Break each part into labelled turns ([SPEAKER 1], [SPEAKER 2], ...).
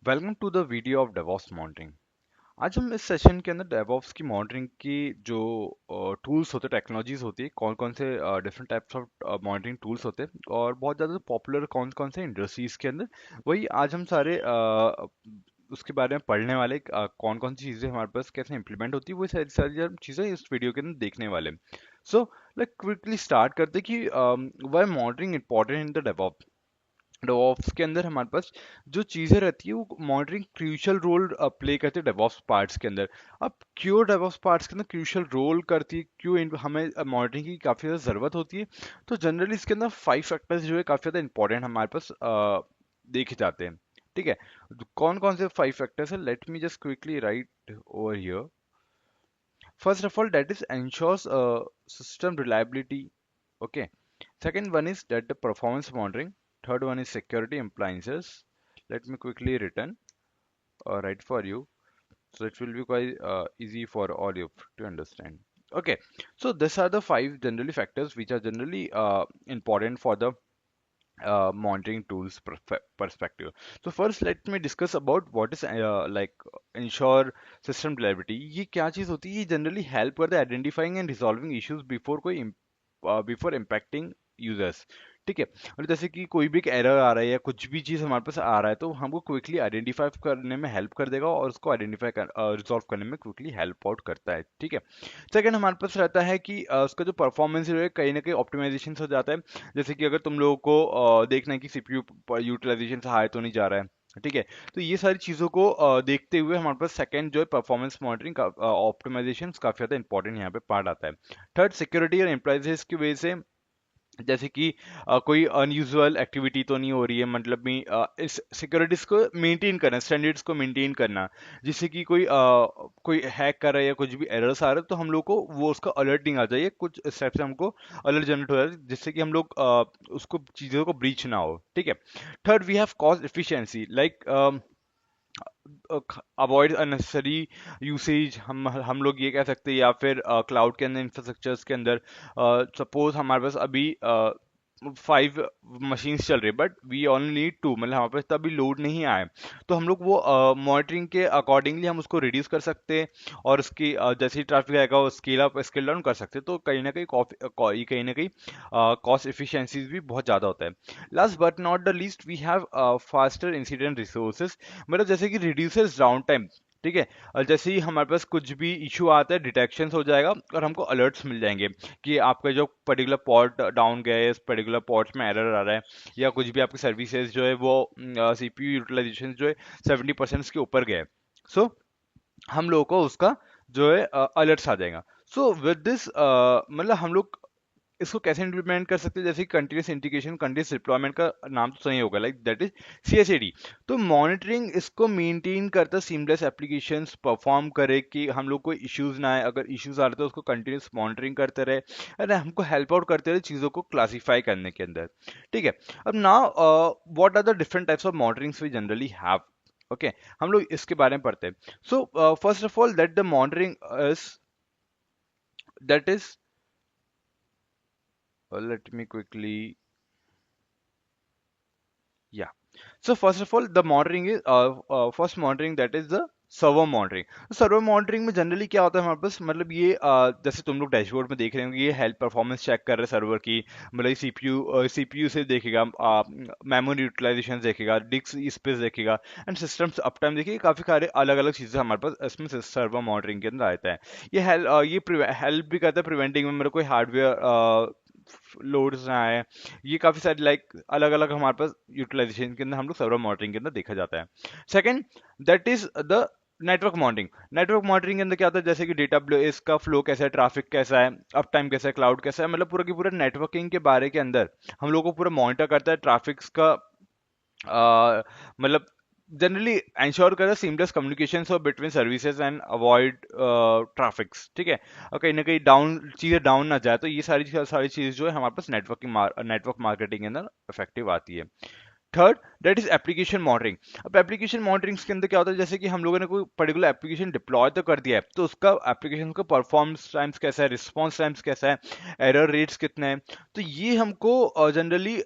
[SPEAKER 1] Welcome to the video of DevOps monitoring. आज हम इस सेशन के अंदर डेवॉप्स की मॉनिटरिंग की जो टूल्स होते हैं, टेक्नोलॉजीज होती है, कौन कौन से different types of monitoring tools होते हैं और बहुत ज़्यादा पॉपुलर कौन कौन से इंडस्ट्रीज के अंदर, वही आज हम सारे उसके बारे में पढ़ने वाले, कौन कौन सी चीज़ें हमारे पास कैसे इंप्लीमेंट होती है, वो सारी सारी हम चीज़ें इस वीडियो के अंदर देखने वाले हैं। सो लाइक क्विकली स्टार्ट करते हैं कि why monitoring important in the DevOps. DevOps के अंदर हमारे पास जो चीजें रहती है वो मॉनिटरिंग क्रूशियल रोल प्ले करती है डेवॉप्स पार्ट्स के अंदर। अब क्यों डेवॉप्स पार्ट्स के अंदर क्रूशियल रोल करती है, क्यों हमें मॉनिटरिंग की काफी ज्यादा जरूरत होती है, तो जनरली इसके अंदर 5 फैक्टर्स जो है काफी ज्यादा इंपॉर्टेंट हमारे पास देखे जाते हैं। ठीक है, तो कौन कौन से 5 फैक्टर्स है, let me just quickly right over here. First of all that is ensures system reliability. Okay. Second one is that the performance monitoring. Third one is security appliances. Let me quickly return or write for you, so it will be quite easy for all you to understand. Okay, so these are the 5 generally factors which are generally important for the monitoring tools perspective. So first let me discuss about what is like ensure system reliability. ये क्या चीज होती है? ये generally help करता है identifying and resolving issues before कोई before impacting users. ठीक है, और जैसे कि कोई भी एक एरर आ रहा है या कुछ भी चीज़ हमारे पास आ रहा है तो हमको क्विकली आइडेंटिफाई करने में हेल्प कर देगा और उसको आइडेंटिफाई कर रिजॉल्व करने में क्विकली हेल्प आउट करता है। ठीक है, सेकंड हमारे पास रहता है कि उसका जो परफॉर्मेंस है कहीं ना कहीं ऑप्टिमाइजेशन हो जाता है। जैसे कि अगर तुम लोगों को देखना है कि सीपीयू यूटिलाइजेशन हाई तो नहीं जा रहा है, ठीक है, तो ये सारी चीज़ों को देखते हुए हमारे पास सेकंड जो है परफॉर्मेंस मॉनिटरिंग का ऑप्टिमाइजेशन काफ़ी ज़्यादा इंपॉर्टेंट यहाँ पे पार्ट आता है। थर्ड सिक्योरिटी और एम्प्लॉयज की वजह से, जैसे कि कोई अनयूजुअल एक्टिविटी तो नहीं हो रही है, मतलब भी इस सिक्योरिटीज को मेंटेन करना, स्टैंडर्ड्स को मेंटेन करना, जिससे कि कोई हैक कर रहा है या कुछ भी एरर्स आ रहा है तो हम लोग को वो उसका अलर्टिंग आ जाए, कुछ स्टेप से हमको अलर्ट जनरेट हो जाए जिससे कि हम लोग उसको चीज़ों को ब्रीच ना हो। ठीक है, third we have cost efficiency, like avoid unnecessary usage, हम लोग ये कह सकते हैं, या फिर क्लाउड के अंदर इंफ्रास्ट्रक्चर्स के अंदर सपोज हमारे पास अभी 5 मशीन्स चल रही है बट वी ओनली नीड 2, मतलब हमारे पास तभी लोड नहीं आए, तो हम लोग वो मॉनिटरिंग के अकॉर्डिंगली हम उसको रिड्यूस कर सकते हैं और उसकी जैसे ही ट्रैफिक आएगा वो स्केल अप स्केल डाउन कर सकते हैं, तो कहीं ना कहीं कॉस्ट एफिशिएंसीज भी बहुत ज़्यादा होता है। Last but not the least we have faster incident resources, मतलब जैसे कि रिड्यूसर्स डाउन टाइम। ठीक है, और जैसे ही हमारे पास कुछ भी इशू आता है डिटेक्शन हो जाएगा और हमको अलर्ट्स मिल जाएंगे कि आपका जो पर्टिकुलर पॉट डाउन गया है, इस पर्टिकुलर पॉट्स में एरर आ रहा है, या कुछ भी आपकी सर्विसेज जो है वो सीपीयू यूटिलाइजेशन जो है 70% के ऊपर गया है। सो हम लोगों को उसका जो है अलर्ट्स आ जाएगा। सो विद दिस मतलब हम लोग इसको कैसे इंप्लीमेंट कर सकते हैं, जैसे कंटिन्यूस इंटीग्रेशन कंटिन्यूस डिप्लॉयमेंट का नाम तो सही होगा, लाइक दैट इज सीएसएडी। तो मॉनिटरिंग इसको मेंटेन करता, सीमलेस एप्लीकेशंस परफॉर्म करे कि हम लोग को इश्यूज ना आए, अगर इश्यूज आ रहे तो उसको कंटिन्यूस मॉनिटरिंग करते रहे, अरे हमको हेल्प आउट करते रहे चीज़ों को क्लासीफाई करने के अंदर। ठीक है, अब now what are the different types of monitorings we generally have. Okay, हम लोग इसके बारे में पढ़ते हैं। So first of all that the monitoring is that is let me quickly, yeah. So first of all, the monitoring is first monitoring, that is the server monitoring. Server monitoring में generally क्या होता है हमारे पास, मतलब ये जैसे तुम लोग डैशबोर्ड में देख रहे होंगे, ये हेल्थ परफॉर्मेंस चेक कर रहे हैं सर्वर की, मतलब सीपीयू से देखेगा, मेमोरी यूटिलाइजेशन देखेगा, डिस्क स्पेस देखेगा एंड सिस्टम्स अप टाइम देखेगा, काफी सारे अलग अलग चीजें हमारे पास इसमें सर्वर मॉनिटरिंग के अंदर आता है। ये हेल्प भी करता है प्रिवेंटिंग में, मेरे कोई हार्डवेयर लोड्स ना आए, ये काफी सारे लाइक अलग अलग हमारे पास यूटिलाइजेशन के अंदर हम लोग सर्वर मॉनिटरिंग के अंदर देखा जाता है। Second that is the network monitoring. Network monitoring के अंदर क्या होता है, जैसे कि डेटा का फ्लो कैसा है, ट्रैफिक कैसा है, अप टाइम कैसा है, क्लाउड कैसा है, मतलब पूरा की पूरा नेटवर्किंग के बारे के अंदर हम लोग को पूरा मॉनिटर करता है ट्रैफिक का, मतलब जनरली इंश्योर करता है सीमलेस कम्युनिकेशन हो between services and avoid traffics. ठीक है, और कहीं ना कहीं डाउन चीज़ें डाउन ना जाए, तो ये सारी सारी चीज़ जो है हमारे पास नेटवर्क मार्केटिंग के अंदर इफेक्टिव आती है। Third that is application monitoring. अब एप्लीकेशन मॉनिटरिंग के अंदर क्या होता है, जैसे कि हम लोगों ने कोई पर्टिकुलर एप्लीकेशन डिप्लॉय तो कर दिया है, तो उसका एप्लीकेशन का परफॉर्मेंस टाइम्स कैसा है, रिस्पॉन्स टाइम्स कैसा है, एरर रेट्स कितने हैं, तो ये हमको जनरली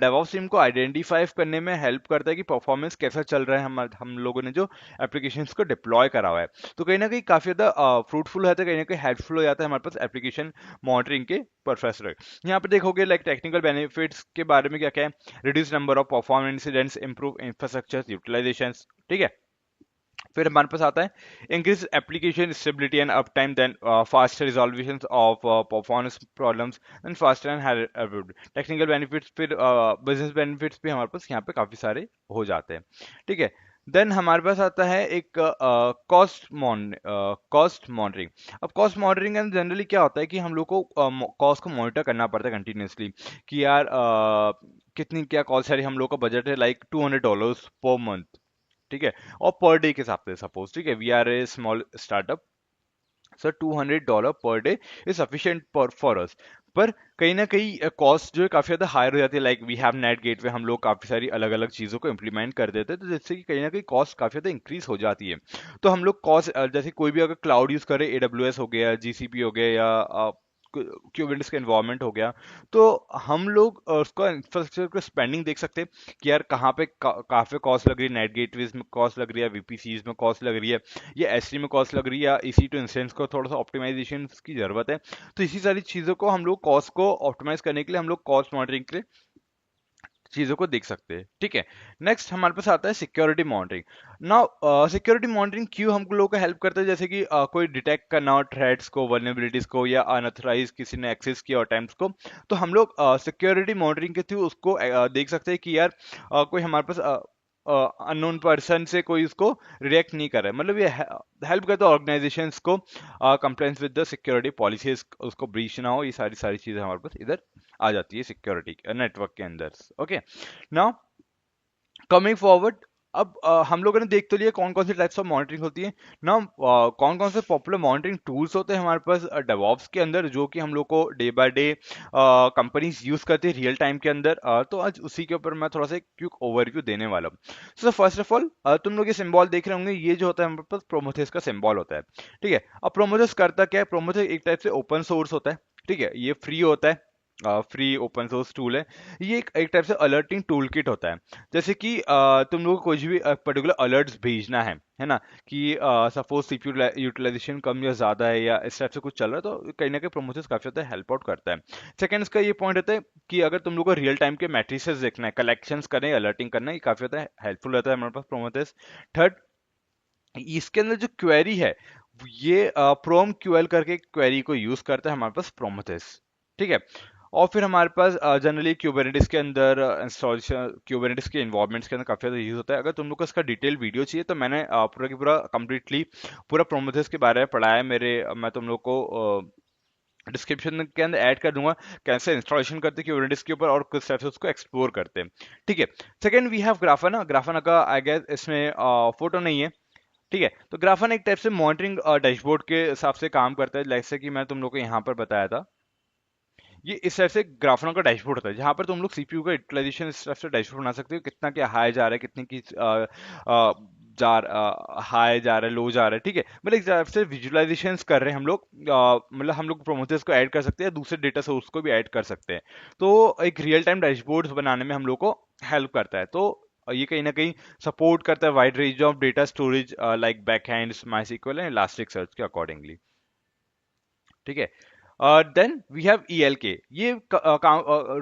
[SPEAKER 1] डेवऑप्स टीम को आइडेंटिफाई करने में हेल्प करता है कि परफॉर्मेंस कैसा चल रहा है हम लोगों ने जो एप्लीकेशंस को डिप्लॉय करा हुआ है। तो कहीं ना कहीं काफी ज्यादा फ्रूटफुल होता है, कहीं ना कहीं हेल्पफुल हो जाता है हमारे पास एप्लीकेशन मॉनिटरिंग के प्रोफेसर। यहाँ पे देखोगे लाइक टेक्निकल बेनिफिट्स के बारे में क्या क्या है, reduce number of performance incidents, improve infrastructure utilisation, ठीक है। फिर हमारे पास आता है increase application stability and uptime, then fast resolution of performance problems and faster and technical benefits. फिर बिजनेस बेनिफिट्स भी हमारे पास यहाँ पे काफी सारे हो जाते हैं, ठीक है। देन हमारे पास आता है एक कॉस्ट मॉनिटरिंग। अब कॉस्ट मॉनिटरिंग में जनरली क्या होता है कि हम लोग को कॉस्ट को मॉनिटर करना पड़ता है कंटिन्यूसली, कि यार कितनी क्या कॉस्ट है, हम लोग का बजट है लाइक $200 पर मंथ, ठीक है, और पर डे के हिसाब से सपोज, ठीक है, we are a small startup, sir $200 per day is sufficient for us. पर कहीं ना कहीं कॉस्ट जो है काफी ज्यादा हायर हो जाती है, like we have net gateway, हम लोग काफी सारी अलग अलग चीजों को इंप्लीमेंट कर देते हैं, तो जिससे कि कहीं ना कहीं कॉस्ट काफी ज्यादा इंक्रीज हो जाती है। तो हम लोग कॉस्ट जैसे कोई भी अगर क्लाउड यूज करे, AWS हो गया, GCP हो गया, या क्यूबरनेटिस का एनवायरनमेंट हो गया, तो हम लोग उसका इंफ्रास्ट्रक्चर को स्पेंडिंग देख सकते हैं कि यार कहाँ पे काफी कॉस्ट लग रही है, नेट गेटवेज में कॉस्ट लग रही है, VPCs में कॉस्ट लग रही है, या एसडी में कॉस्ट लग रही है, या इसी टू इंस्टेंस को थोड़ा सा ऑप्टिमाइजेशन की जरूरत है। तो इसी सारी चीजों को हम लोग कॉस्ट को ऑप्टिमाइज करने के लिए हम लोग कॉस्ट मॉनिटरिंग के लिए चीजों को देख सकते हैं, ठीक है। नेक्स्ट हमारे पास आता है security monitoring. Now security monitoring क्यों हम लोगों को हेल्प करता है, जैसे कि कोई डिटेक्ट करना हो थ्रेट्स को, वल्नरेबिलिटीज को, या अनऑथराइज किसी ने एक्सेस किया अटेम्प्ट्स को, तो हम लोग सिक्योरिटी मॉनिटरिंग के थ्रू उसको देख सकते हैं कि यार कोई हमारे पास अननोन पर्सन से कोई उसको रिएक्ट नहीं कर रहा है, मतलब ये हेल्प करता है ऑर्गेनाइजेशंस को compliance with the security policies, उसको ब्रीच ना हो, ये सारी सारी चीजें हमारे पास इधर आ जाती है सिक्योरिटी नेटवर्क के अंदर। ओके, नाउ कमिंग फॉरवर्ड, अब हम लोगों ने देख तो लिया कौन कौन सी टाइप्स ऑफ मॉनिटरिंग होती है ना, कौन कौन से पॉपुलर मॉनिटरिंग टूल्स होते हैं हमारे पास डेवऑप्स के अंदर, जो कि हम लोग को day by day companies use करती है रियल टाइम के अंदर। तो आज उसी के ऊपर मैं थोड़ा सा एक क्विक ओवरव्यू देने वाला हूँ। सो फर्स्ट ऑफ ऑल, तुम लोग ये सिंबल देख रहे होंगे, ये जो होता है हमारे पास प्रोमेथेस का सिंबल होता है, ठीक है। अब प्रोमेथेस करता क्या है, प्रोमेथेस एक टाइप से ओपन सोर्स होता है, ठीक है, ये फ्री होता है, फ्री ओपन सोर्स टूल है। ये एक टाइप से अलर्टिंग टूल किट होता है। जैसे कि तुम लोग को कुछ भी पर्टिकुलर अलर्ट्स भेजना है ना, कि सपोज सीपीयू यूटिलाइजेशन कम या ज्यादा है, या इस टाइप से कुछ चल रहा है, तो कहीं ना कहीं प्रोमेथेस काफी ज्यादा हेल्प आउट करता है। सेकंड इसका ये पॉइंट होता है कि अगर तुम लोग को रियल टाइम के मैट्रिसेस देखना है, कलेक्शंस करना है, अलर्टिंग करना है, ये काफी ज्यादा हेल्पफुल रहता है हमारे पास प्रोमेथेस। थर्ड, इसके अंदर जो क्वेरी है, ये प्रोम क्यूएल करके क्वेरी को यूज करता है हमारे पास प्रोमेथेस, ठीक है। और फिर हमारे पास जनरली क्यूबरनेटिस के अंदर इंस्टॉलेशन, क्यूबरनेटिस के इन्वॉल्वमेंट्स के अंदर काफी ज्यादा यूज होता है। अगर तुम लोग को इसका डिटेल वीडियो चाहिए, तो मैंने पूरा की पूरा कंप्लीटली पूरा प्रोमेथेस के बारे में पढ़ा है मेरे, मैं तुम लोग को डिस्क्रिप्शन के अंदर ऐड कर दूंगा, कैसे इंस्टॉलेशन करते हैं क्यूबरनेटिस के ऊपर और किस टाइप से उसको एक्सप्लोर करते हैं, ठीक है। Second we have Grafana. Grafana का आई गेस इसमें फोटो नहीं है, ठीक है। तो ग्राफाना एक टाइप से मॉनिटरिंग डैशबोर्ड के हिसाब से काम करता है, जैसे कि मैं तुम लोग को यहाँ पर बताया था। ये इस टाइप से ग्राफाना का डैशबोर्ड होता है, जहां पर तुम लोग सीपीयू का यूटिलाइजेशन इस टाइप से डैशबोर्ड बना सकते हो, कितना क्या हाई जा रहा है, कितनी की हाई जा रहा है, लो जा रहा है, ठीक है। मतलब एक तरफ से विजुअलाइजेशंस कर रहे हैं हम लोग, मतलब हम लोग प्रोमोटर्स को ऐड कर सकते हैं, दूसरे डेटा सोर्स को भी ऐड कर सकते हैं। तो एक रियल टाइम डैशबोर्ड्स बनाने में हम लोग को हेल्प करता है। तो ये कहीं ना कहीं सपोर्ट करता है wide range of data storage like backend, MySQL and Elasticsearch के अकॉर्डिंगली, ठीक है। Then we have ELK। ये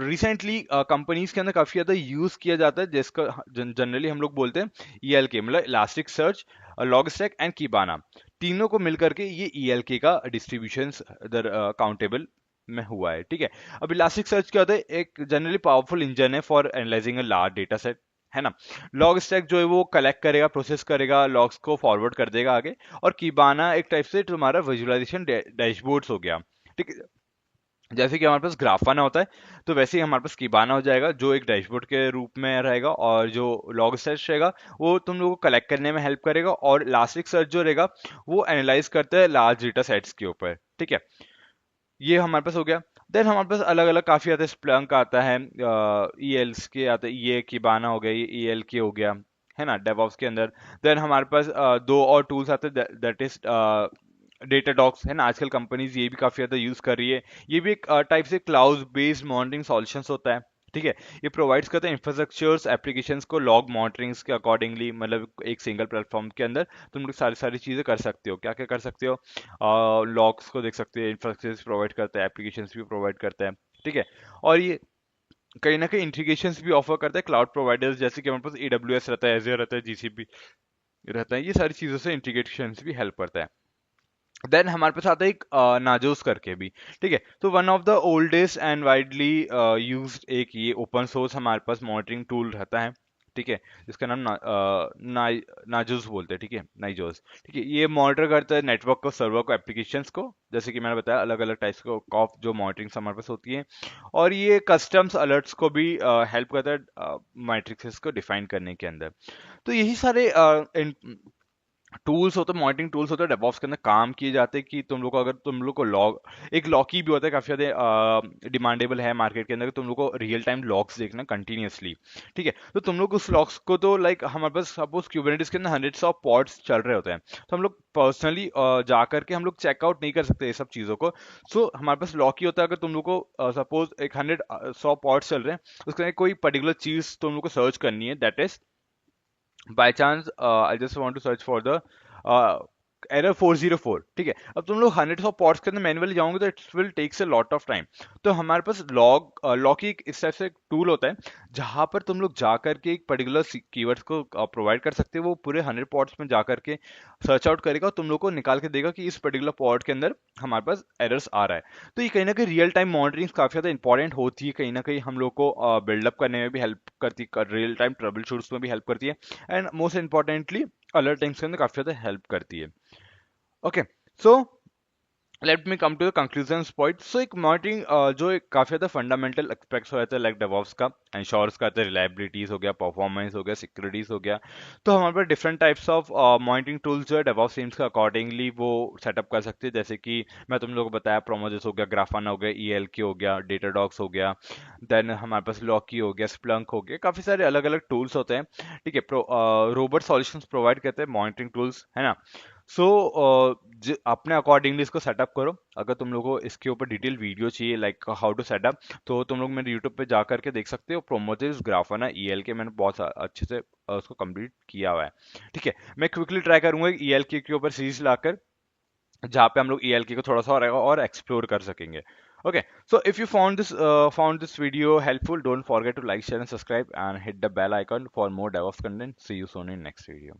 [SPEAKER 1] रिसेंटली कंपनीज के अंदर काफी ज्यादा यूज किया जाता है, जिसका जनरली हम लोग बोलते हैं ELK, मतलब इलास्टिक सर्च, लॉगस्टैक एंड कीबाना, तीनों को मिलकर के ये ELK का डिस्ट्रीब्यूशन इधर काउंटेबल में हुआ है, ठीक है। अब इलास्टिक सर्च क्या होता है, एक जनरली पावरफुल इंजन है for analysing a large data set, है ना। लॉग स्टैक जो है वो कलेक्ट करेगा, प्रोसेस करेगा, लॉग्स को फॉरवर्ड कर देगा आगे। और कीबाना एक टाइप से तुम्हारा विजुअलाइजेशन डैशबोर्ड्स हो गया, ठीक है। जैसे कि हमारे पास ग्राफाना होता है, तो वैसे ही हमारे पास कीबाना हो जाएगा, जो एक डैशबोर्ड के रूप में रहेगा, और जो लॉग सर्च रहेगा वो तुम लोगों को कलेक्ट करने में हेल्प करेगा, और इलास्टिक सर्च जो रहेगा वो एनालाइज करता है लार्ज डेटा सेट्स के ऊपर, ठीक है। ये हमारे पास हो गया। देन हमारे पास अलग अलग काफी आते हैं, स्प्लंक आता है, ई एल्स के आते हैं, ये किबाना हो गया, ये ई एल के हो गया, है ना, डेवऑप्स के अंदर। देन हमारे पास दो और टूल्स आते हैं, दैट इज डेटा डॉग्स, है ना, आजकल कंपनीज ये भी काफी ज्यादा यूज कर रही है। ये भी एक टाइप से क्लाउड बेस्ड मॉनिटरिंग सॉल्यूशंस होता है, ठीक है। ये प्रोवाइड्स करते हैं इंफ्रास्ट्रक्चर्स एप्लीकेशंस को लॉग मॉनिटरिंग्स के अकॉर्डिंगली, मतलब एक सिंगल प्लेटफॉर्म के अंदर तुम लोग सारी सारी चीजें कर सकते हो। क्या क्या कर सकते हो, लॉग्स को देख सकते हैं, इंफ्रास्ट्रक्चर प्रोवाइड करता है, एप्लीकेशंस भी प्रोवाइड करता है, ठीक है। और ये कहीं ना कहीं इंटीग्रेशंस भी ऑफर करता है क्लाउड प्रोवाइडर्स, जैसे कि हमारे पास AWS रहता है, एजर रहता है, GCP रहता है, ये सारी चीजों से इंटीग्रेशंस भी हेल्प करता है। देन हमारे पास आता है एक नाजोस करके भी, ठीक है। तो one of the oldest and widely used एक ये ओपन सोर्स हमारे पास मॉनिटरिंग टूल रहता है, ठीक है, जिसका नाम नाजोस बोलते हैं, ठीक है, नाइजोस, ठीक है। ये मॉनिटर करता है नेटवर्क को, सर्वर को, एप्लीकेशंस को, जैसे कि मैंने बताया अलग अलग टाइप्स को ऑफ जो मॉनिटरिंग हमारे पास होती है। और ये कस्टम्स अलर्ट्स को भी हेल्प करता है मैट्रिक्स को डिफाइन करने के अंदर। तो यही सारे टूल्स होते हैं, मॉनिटरिंग टूल्स होते हैं डेवऑप्स के अंदर काम किए जाते हैं, कि तुम लोग को, अगर तुम लोग को लॉग, एक लॉकी भी होता है काफी ज्यादा डिमांडेबल है मार्केट के अंदर, कि तुम लोग को रियल टाइम लॉग्स देखना कंटिन्यूअसली, ठीक है। तो तुम लोग उस लॉग्स को, तो लाइक हमारे पास सपोज क्यूबरनेटिस के अंदर हंड्रेड्स ऑफ पॉड्स चल रहे होते हैं, तो हम लोग पर्सनली जा करके हम लोग चेकआउट नहीं कर सकते ये सब चीजों को। सो हमारे पास लॉकी होता है, अगर तुम लोग को सपोज एक 100 पॉड्स चल रहे हैं, उसके अंदर कोई पर्टिकुलर चीज तुम लोग को सर्च करनी है, that is by chance I just want to search for the error 404, ठीक है। अब तुम लोग हंड्रेड्स ऑफ पॉट्स के अंदर मैनुअली जाओगे तो it will takes a lot of time. तो हमारे पास लॉग की इस टाइप से एक टूल होता है, जहां पर तुम लोग जा करके एक पर्टिकुलर कीवर्ड्स को प्रोवाइड कर सकते हो, वो पूरे 100 पॉट्स में जा करके सर्च आउट करेगा और तुम लोग को निकाल के देगा कि इस पर्टिकुलर पॉट के अंदर हमारे पास एरर्स आ रहा है। तो ये कहीं ना कहीं रियल टाइम मॉनिटरिंग काफी ज्यादा इंपॉर्टेंट होती है, कहीं ना कहीं हम लोग को बिल्डअप करने में भी हेल्प करती है, रियल टाइम ट्रबल शूट्स में भी हेल्प करती है, and most importantly alert times के अंदर काफी ज्यादा हेल्प करती है। Okay, so let me come to the conclusion point. So एक मॉनिटरिंग जो एक काफी ज्यादा फंडामेंटल एक्सपेक्ट्स हो जाते हैं लाइक डेवऑप्स का, इंश्योर्स करते हैं रिलायबिलिटीज हो गया, परफॉर्मेंस हो गया, सिक्योरिटीज हो गया। तो हमारे पास different types of monitoring tools जो है डेवऑप्स टीम्स का अकॉर्डिंगली वो सेटअप कर सकते हैं, जैसे कि मैं तुम लोगों को बताया, प्रोमोजस हो गया, ग्राफाना हो गया, ELK हो गया, डेटाडॉग्स हो गया, देन हमारे पास लॉकी हो गया, स्प्लंक हो गया, काफी सारे अलग अलग टूल्स होते हैं, ठीक है। रोबोट सॉल्यूशंस प्रोवाइड करते हैं मॉनिटरिंग टूल्स, है ना। सो अपने अकॉर्डिंगली इसको सेटअप करो। अगर तुम लोगों को इसके ऊपर डिटेल वीडियो चाहिए लाइक हाउ टू सेटअप, तो तुम लोग मेरे यूट्यूब पे जा करके देख सकते हो, प्रोमोटिव्स ग्राफाना ELK मैंने बहुत अच्छे से उसको कंप्लीट किया हुआ है, ठीक है। मैं क्विकली ट्राई करूंगा ELK के ऊपर सीरीज लाकर, जहाँ पे हम लोग ELK को थोड़ा सा और एक्सप्लोर कर सकेंगे। Okay, so if you found this video helpful, don't forget to like, share and subscribe and hit the bell icon for more DevOps content. See you soon in next video.